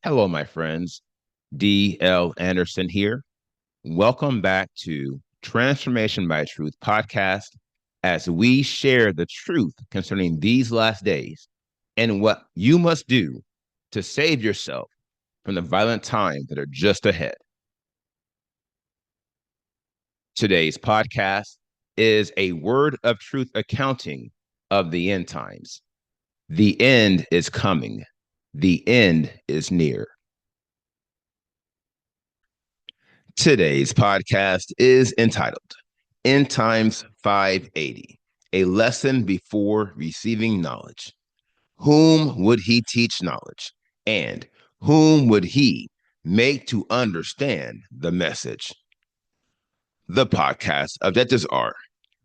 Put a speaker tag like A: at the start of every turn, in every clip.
A: Hello, my friends. D.L. Anderson here. Welcome back to Transformation by Truth podcast as we share the truth concerning these last days and what you must do to save yourself from the violent times that are just ahead. Today's podcast is a word of truth accounting of the end times. The end is coming. The end is near. Today's podcast is entitled End Times 580, a lesson before receiving knowledge. Whom would he teach knowledge? And whom would he make to understand the message? The podcast objectives are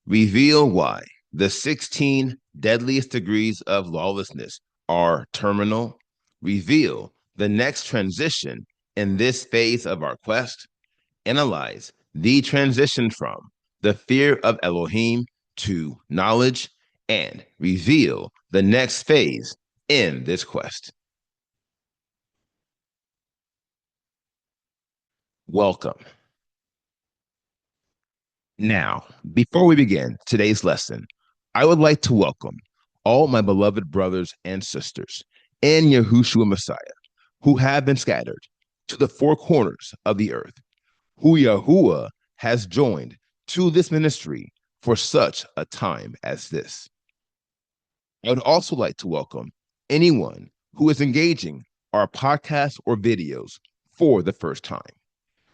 A: reveal why the 16 deadliest degrees of lawlessness are terminal, reveal the next transition in this phase of our quest, analyze the transition from the fear of Elohim to knowledge, and reveal the next phase in this quest. Welcome. Now, before we begin today's lesson, I would like to welcome all my beloved brothers and sisters in Yahushua Messiah who have been scattered to the four corners of the earth, who Yahuwah has joined to this ministry for such a time as this. I would also like to welcome anyone who is engaging our podcast or videos for the first time.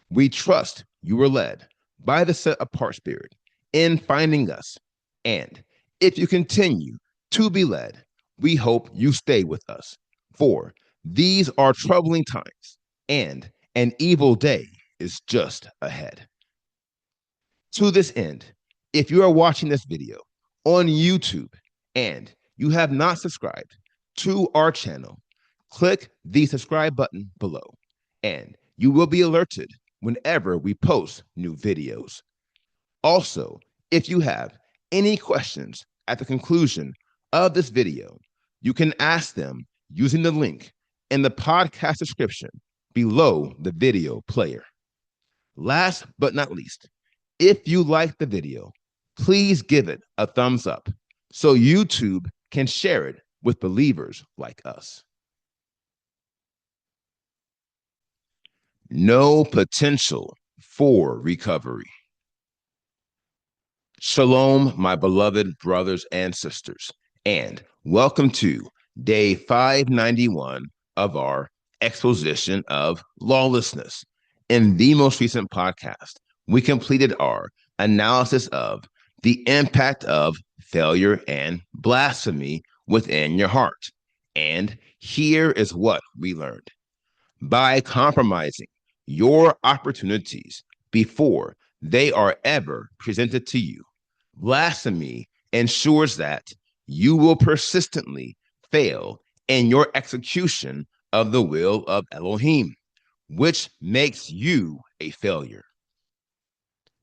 A: We trust you were led by the set apart spirit in finding us. And if you continue to be led, we hope you stay with us. For these are troubling times, and an evil day is just ahead. To this end, if you are watching this video on YouTube and you have not subscribed to our channel, click the subscribe button below, and you will be alerted whenever we post new videos. Also, if you have any questions at the conclusion of this video, you can ask them using the link in the podcast description below the video player. Last but not least, if you like the video, please give it a thumbs up so YouTube can share it with believers like us. No potential for recovery. Shalom, my beloved brothers and sisters, and welcome to day 591 of our exposition of lawlessness. In the most recent podcast, we completed our analysis of the impact of failure and blasphemy within your heart. And here is what we learned. By compromising your opportunities before they are ever presented to you, blasphemy ensures that you will persistently fail in your execution of the will of Elohim, which makes you a failure.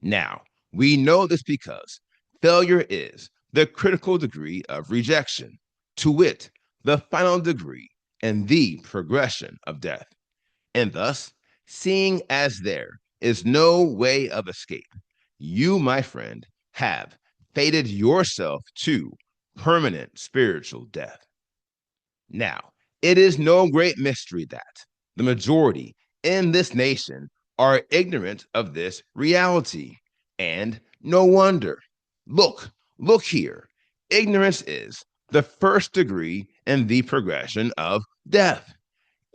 A: Now, we know this because failure is the critical degree of rejection, to wit, the final degree in the progression of death. And thus, seeing as there is no way of escape, you, my friend, have fated yourself to permanent spiritual death. Now, it is no great mystery that the majority in this nation are ignorant of this reality. And no wonder. Look here. Ignorance is the first degree in the progression of death.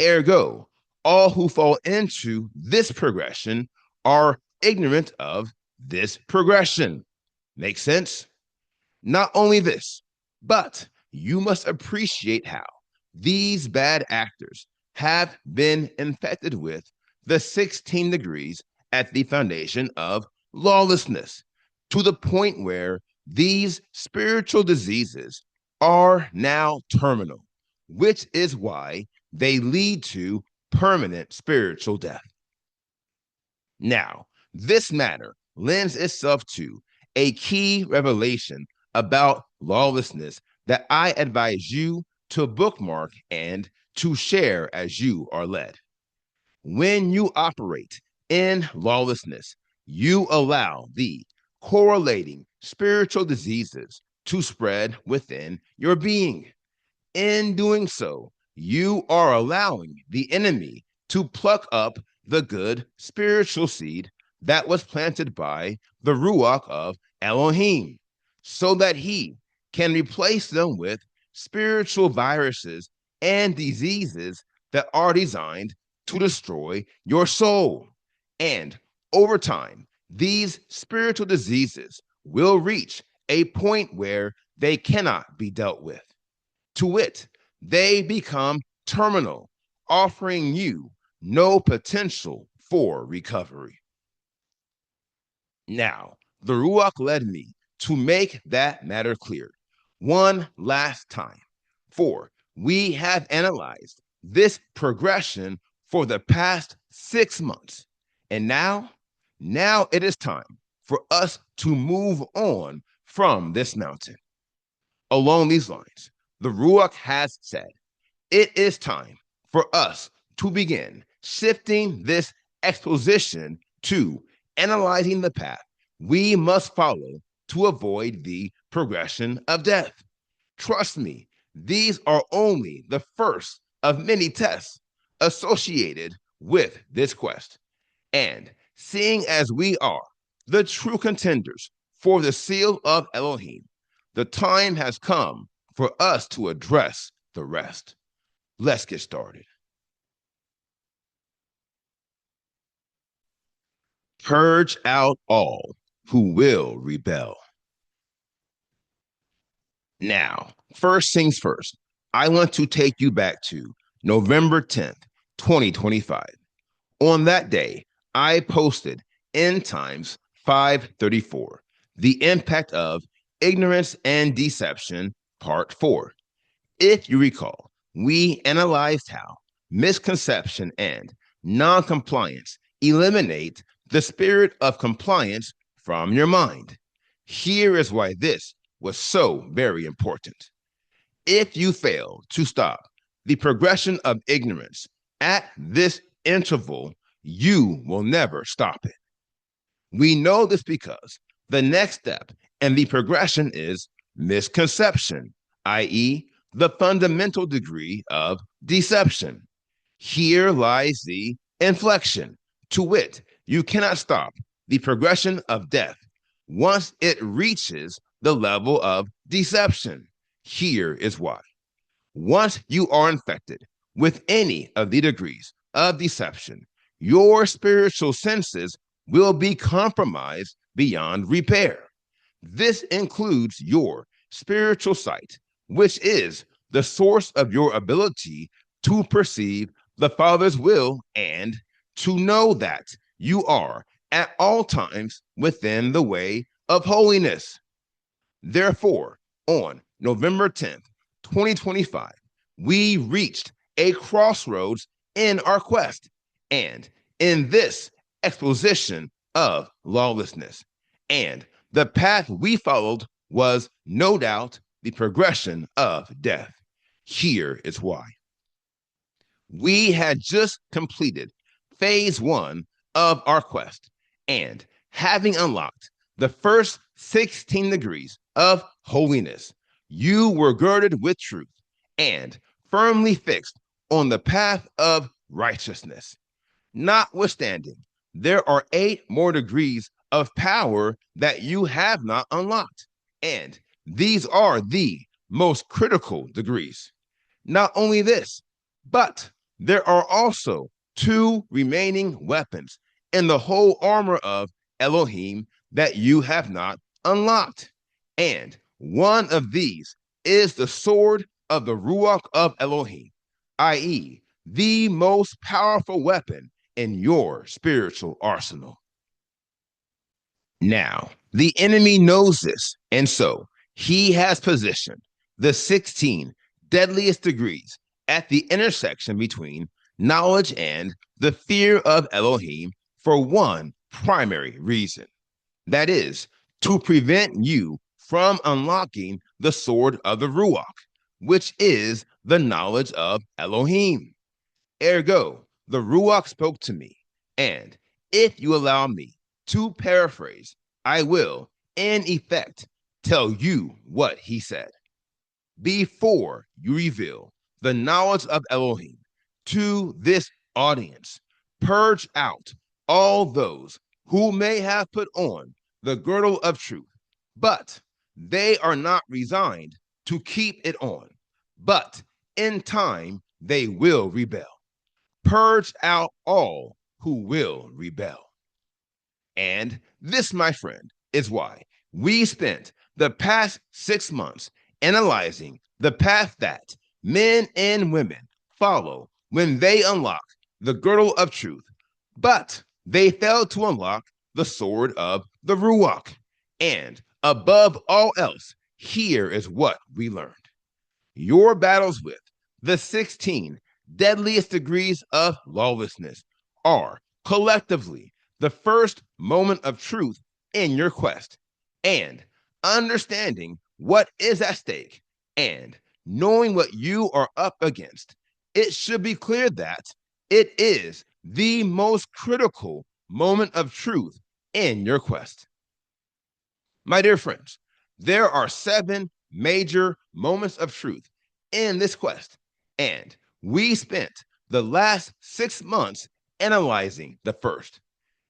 A: Ergo, all who fall into this progression are ignorant of this progression. Make sense? Not only this, but you must appreciate how these bad actors have been infected with the 16 degrees at the foundation of lawlessness, to the point where these spiritual diseases are now terminal, which is why they lead to permanent spiritual death. Now, this matter lends itself to a key revelation about lawlessness that I advise you to bookmark and to share as you are led. When you operate in lawlessness, you allow the correlating spiritual diseases to spread within your being. In doing so, you are allowing the enemy to pluck up the good spiritual seed that was planted by the Ruach of Elohim, so that he can replace them with spiritual viruses and diseases that are designed to destroy your soul. And over time, these spiritual diseases will reach a point where they cannot be dealt with. To wit, they become terminal, offering you no potential for recovery. Now, the Ruach led me to make that matter clear one last time, for we have analyzed this progression for the past 6 months. And now it is time for us to move on from this mountain. Along these lines, the Ruach has said, it is time for us to begin shifting this exposition to analyzing the path we must follow to avoid the progression of death. Trust me, these are only the first of many tests associated with this quest. And seeing as we are the true contenders for the seal of Elohim, the time has come for us to address the rest. Let's get started. Purge out all who will rebel. Now, first things first, I want to take you back to November 10th, 2025. On that day, I posted End Times 534, The Impact of Ignorance and Deception, Part 4. If you recall, we analyzed how misconception and noncompliance eliminate the spirit of compliance from your mind. Here is why this was so very important. If you fail to stop the progression of ignorance at this interval, you will never stop it. We know this because the next step in the progression is misconception, i.e., the fundamental degree of deception. Here lies the inflection. To wit, you cannot stop the progression of death once it reaches the level of deception. Here is why. Once you are infected with any of the degrees of deception, your spiritual senses will be compromised beyond repair. This includes your spiritual sight, which is the source of your ability to perceive the Father's will and to know that you are at all times within the way of holiness. Therefore, on November 10th, 2025, we reached a crossroads in our quest and in this exposition of lawlessness. And the path we followed was no doubt the progression of death. Here is why. We had just completed phase 1 of our quest, and having unlocked the first 16 degrees of holiness, you were girded with truth and firmly fixed on the path of righteousness. Notwithstanding, there are 8 more degrees of power that you have not unlocked, and these are the most critical degrees. Not only this, but there are also 2 remaining weapons in the whole armor of Elohim that you have not unlocked. And one of these is the sword of the Ruach of Elohim, i.e., the most powerful weapon in your spiritual arsenal. Now, the enemy knows this, and so he has positioned the 16 deadliest degrees at the intersection between knowledge and the fear of Elohim for one primary reason. That is, to prevent you from unlocking the sword of the Ruach, which is the knowledge of Elohim. Ergo, the Ruach spoke to me, and if you allow me to paraphrase, I will, in effect, tell you what he said. Before you reveal the knowledge of Elohim to this audience, purge out all those who may have put on the girdle of truth, but they are not resigned to keep it on, but in time they will rebel. Purge out all who will rebel. And this, my friend, is why we spent the past 6 months analyzing the path that men and women follow when they unlock the girdle of truth, but they fail to unlock the sword of the Ruach. And above all else, here is what we learned. Your battles with the 16 deadliest degrees of lawlessness are collectively the first moment of truth in your quest, and understanding what is at stake and knowing what you are up against. It should be clear that it is the most critical moment of truth in your quest. My dear friends, there are 7 major moments of truth in this quest, and we spent the last 6 months analyzing the first.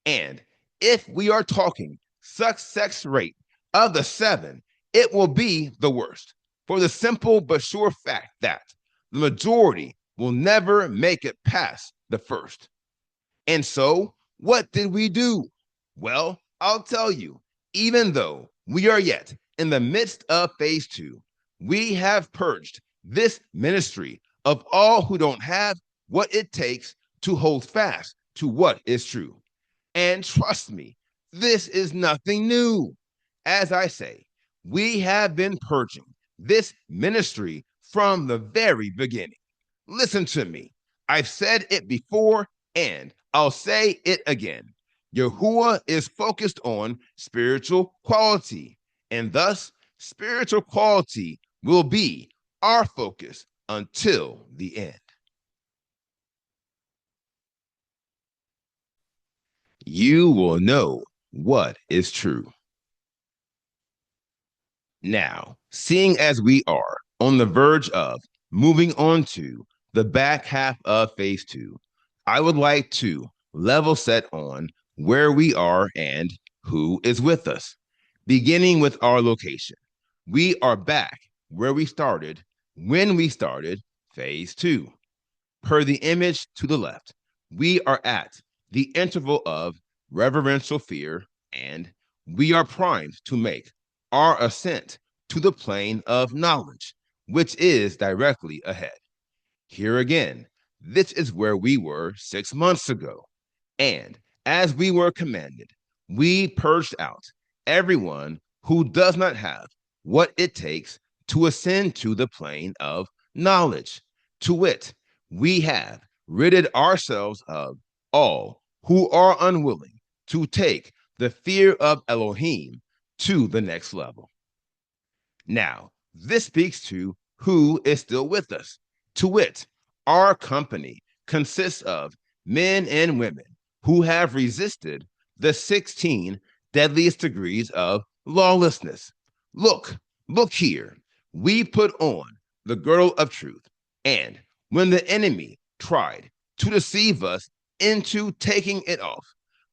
A: And if we are talking success rate of the 7, it will be the worst, for the simple but sure fact that the majority will never make it past the first. And so, what did we do? Well, I'll tell you, even though we are yet in the midst of phase 2, we have purged this ministry of all who don't have what it takes to hold fast to what is true. And trust me, this is nothing new. As I say, we have been purging this ministry from the very beginning. Listen to me. I've said it before and I'll say it again. Yahuwah is focused on spiritual quality, and thus spiritual quality will be our focus until the end. You will know what is true. Now, seeing as we are on the verge of moving on to the back half of phase 2, I would like to level set on where we are and who is with us. Beginning with our location, we are back where we started when we started phase 2. Per the image to the left, we are at the interval of reverential fear, and we are primed to make our ascent to the plane of knowledge, which is directly ahead. Here again, this is where we were 6 months ago. And as we were commanded, we purged out everyone who does not have what it takes to ascend to the plane of knowledge. To wit, we have ridded ourselves of all who are unwilling to take the fear of Elohim to the next level. Now, this speaks to who is still with us. To wit, our company consists of men and women who have resisted the 16 deadliest degrees of lawlessness. Look here. We put on the girdle of truth, and when the enemy tried to deceive us into taking it off,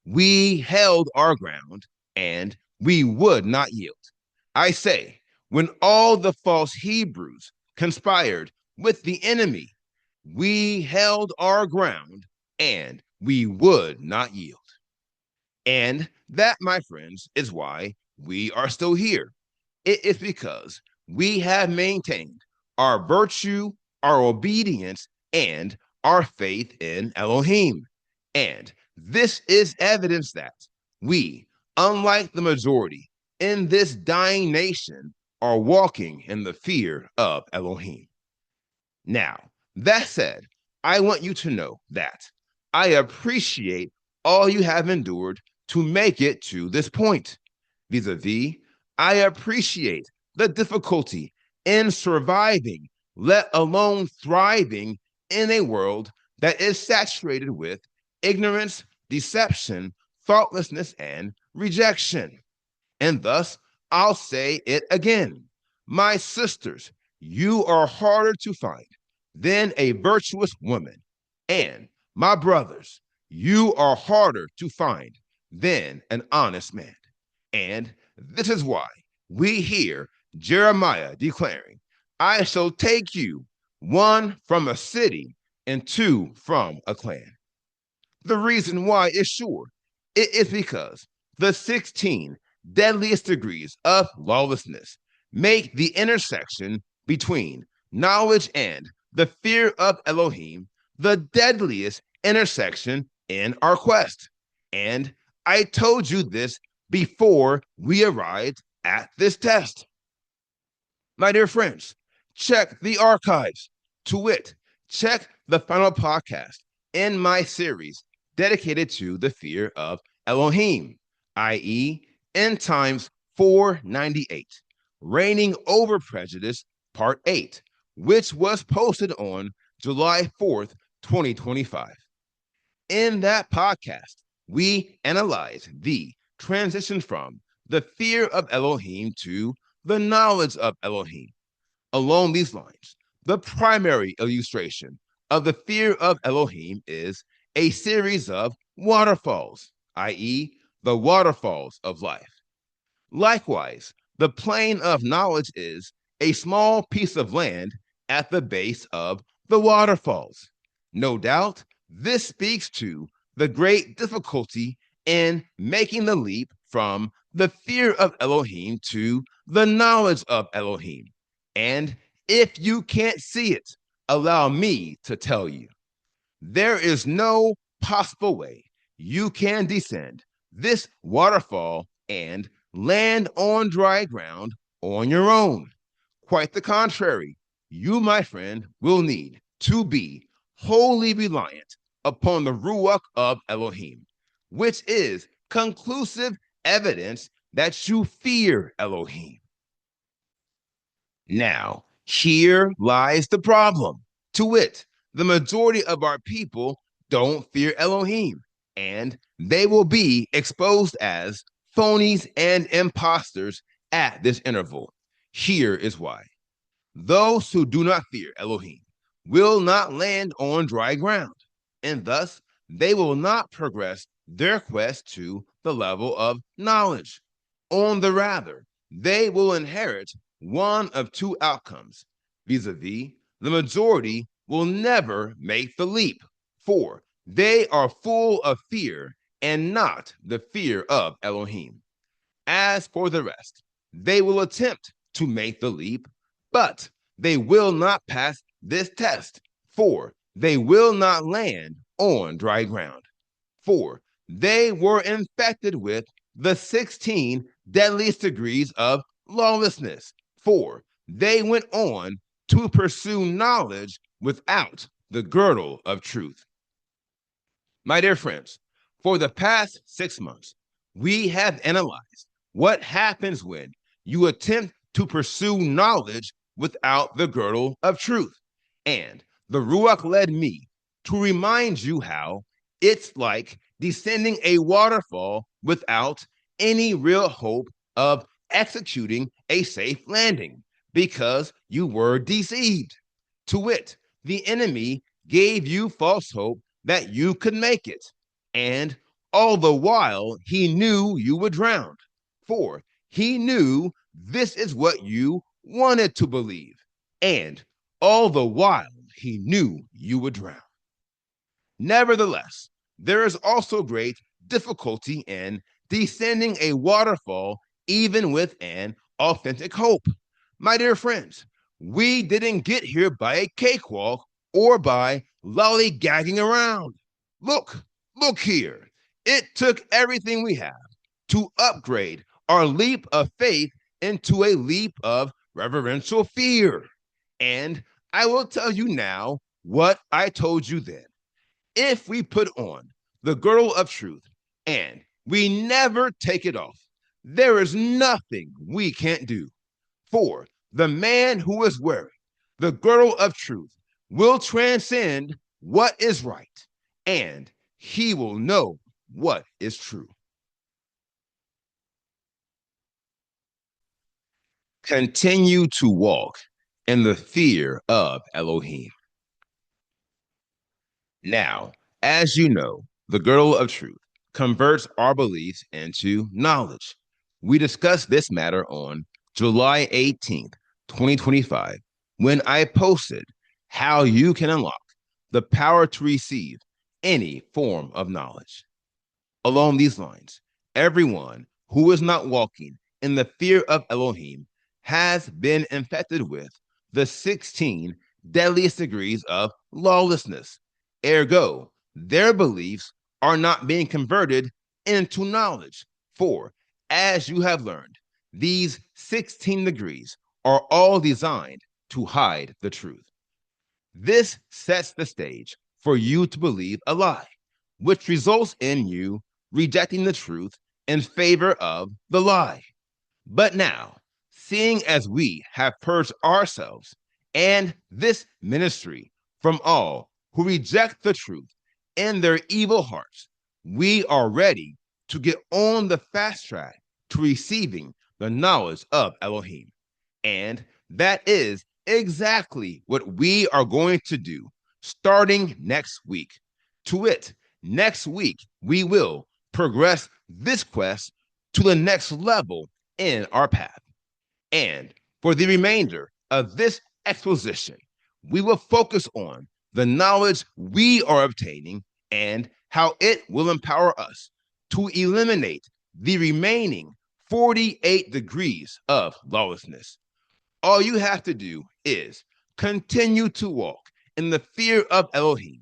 A: we held our ground and we would not yield. I say, when all the false Hebrews conspired with the enemy, we held our ground and we would not yield. And that, my friends, is why we are still here. It is because we have maintained our virtue, our obedience, and our faith in Elohim. And this is evidence that we, unlike the majority in this dying nation, are walking in the fear of Elohim. Now, that said, I want you to know that I appreciate all you have endured to make it to this point. Vis-a-vis, I appreciate the difficulty in surviving let alone thriving in a world that is saturated with ignorance, deception, thoughtlessness, and rejection. And thus, I'll say it again. My sisters, you are harder to find than a virtuous woman. And my brothers, you are harder to find than an honest man. And this is why we hear Jeremiah declaring, I shall take you, one from a city and two from a clan. The reason why is sure. It is because the 16 deadliest degrees of lawlessness make the intersection between knowledge and the fear of Elohim the deadliest intersection in our quest. And I told you this before we arrived at this test. My dear friends, check the archives. To wit, check the final podcast in my series dedicated to the fear of Elohim, i.e., End Times 498, Reigning Over Prejudice, Part 8, which was posted on July 4th, 2025. In that podcast, we analyze the transition from the fear of Elohim to the knowledge of Elohim. Along these lines, the primary illustration of the fear of Elohim is a series of waterfalls, i.e., the waterfalls of life. Likewise, the plane of knowledge is a small piece of land at the base of the waterfalls. No doubt, this speaks to the great difficulty in making the leap from the fear of Elohim to the knowledge of Elohim. And if you can't see it, allow me to tell you. There is no possible way you can descend this waterfall and land on dry ground on your own. Quite the contrary, you, my friend, will need to be wholly reliant upon the Ruach of Elohim, which is conclusive evidence that you fear Elohim. Now, here lies the problem. To wit, the majority of our people don't fear Elohim, and they will be exposed as phonies and imposters at this interval. Here is why. Those who do not fear Elohim will not land on dry ground, and thus they will not progress their quest to the level of knowledge. On the rather, they will inherit one of two outcomes. Vis-a-vis, the majority will never make the leap, for they are full of fear and not the fear of Elohim. As for the rest, they will attempt to make the leap, but they will not pass this test, for they will not land on dry ground. For they were infected with the 16 deadliest degrees of lawlessness, for they went on to pursue knowledge without the girdle of truth. My dear friends, for the past 6 months, we have analyzed what happens when you attempt to pursue knowledge without the girdle of truth. And the Ruach led me to remind you how it's like descending a waterfall without any real hope of executing a safe landing because you were deceived. To wit, the enemy gave you false hope that you could make it, and all the while he knew you would drown, for he knew this is what you wanted to believe, and all the while he knew you would drown. Nevertheless, there is also great difficulty in descending a waterfall, even with an authentic hope. My dear friends, we didn't get here by a cakewalk or by lollygagging around. Look here. It took everything we have to upgrade our leap of faith into a leap of reverential fear. And I will tell you now what I told you then. If we put on the girdle of truth and we never take it off, there is nothing we can't do. For the man who is wearing The girdle of truth will transcend what is right, and he will know what is true. Continue to walk in the fear of Elohim. Now, as you know, the girdle of truth converts our beliefs into knowledge. We discussed this matter on July 18th, 2025, when I posted how you can unlock the power to receive any form of knowledge. Along these lines, everyone who is not walking in the fear of Elohim has been infected with the 16 deadliest degrees of lawlessness. Ergo, their beliefs are not being converted into knowledge. For, as you have learned, these 16 degrees are all designed to hide the truth. This sets the stage for you to believe a lie, which results in you rejecting the truth in favor of the lie. But now, seeing as we have purged ourselves and this ministry from all who reject the truth in their evil hearts, we are ready to get on the fast track to receiving the knowledge of Elohim. And that is exactly what we are going to do starting next week. To it, next week, we will progress this quest to the next level in our path. And for the remainder of this exposition, we will focus on the knowledge we are obtaining and how it will empower us to eliminate the remaining 48 degrees of lawlessness. All you have to do is continue to walk in the fear of Elohim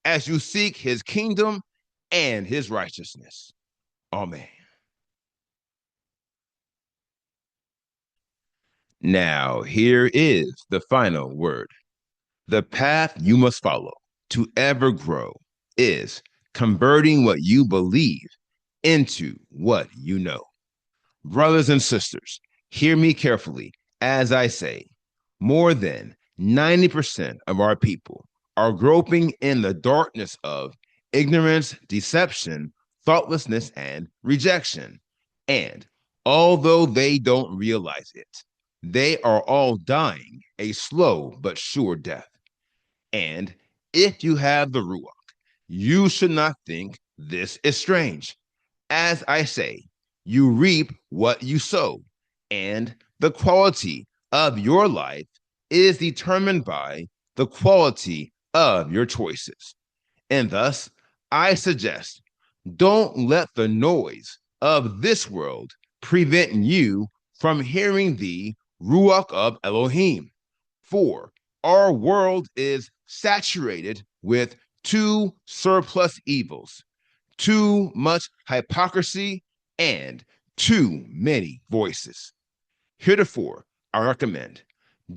A: as you seek his kingdom and his righteousness. Amen. Now, here is the final word. The path you must follow to ever grow is converting what you believe into what you know. Brothers and sisters, hear me carefully as I say, more than 90% of our people are groping in the darkness of ignorance, deception, thoughtlessness, and rejection. And although they don't realize it, they are all dying a slow but sure death. And if you have the Ruach, you should not think this is strange. As I say, you reap what you sow, and the quality of your life is determined by the quality of your choices. And thus, I suggest don't let the noise of this world prevent you from hearing the Ruach of Elohim. For our world is saturated with two surplus evils, too much hypocrisy, and too many voices. Heretofore, I recommend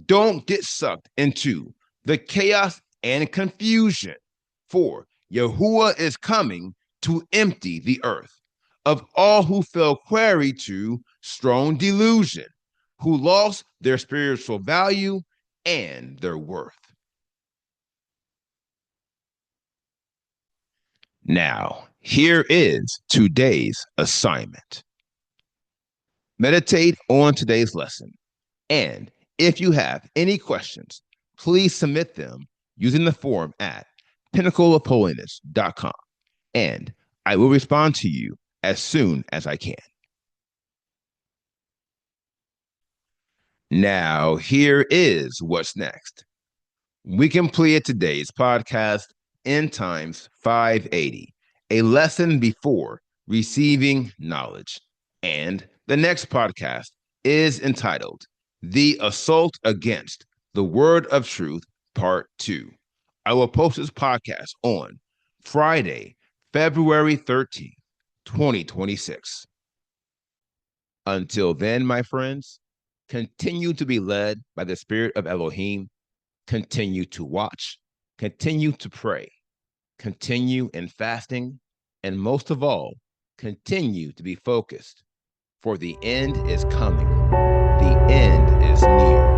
A: don't get sucked into the chaos and confusion, for Yahuwah is coming to empty the earth of all who fell quarry to strong delusion, who lost their spiritual value and their worth. Now, here is today's assignment. Meditate on today's lesson. And if you have any questions, please submit them using the form at pinnacleofholiness.com. And I will respond to you as soon as I can. Now, here is what's next. We completed today's podcast End Times 580, a lesson before receiving knowledge. And the next podcast is entitled The Assault Against the Word of Truth, Part 2. I will post this podcast on Friday, February 13th, 2026. Until then, my friends, continue to be led by the Spirit of Elohim. Continue to watch, continue to pray, continue in fasting, and most of all, continue to be focused, for the end is coming. The end is near.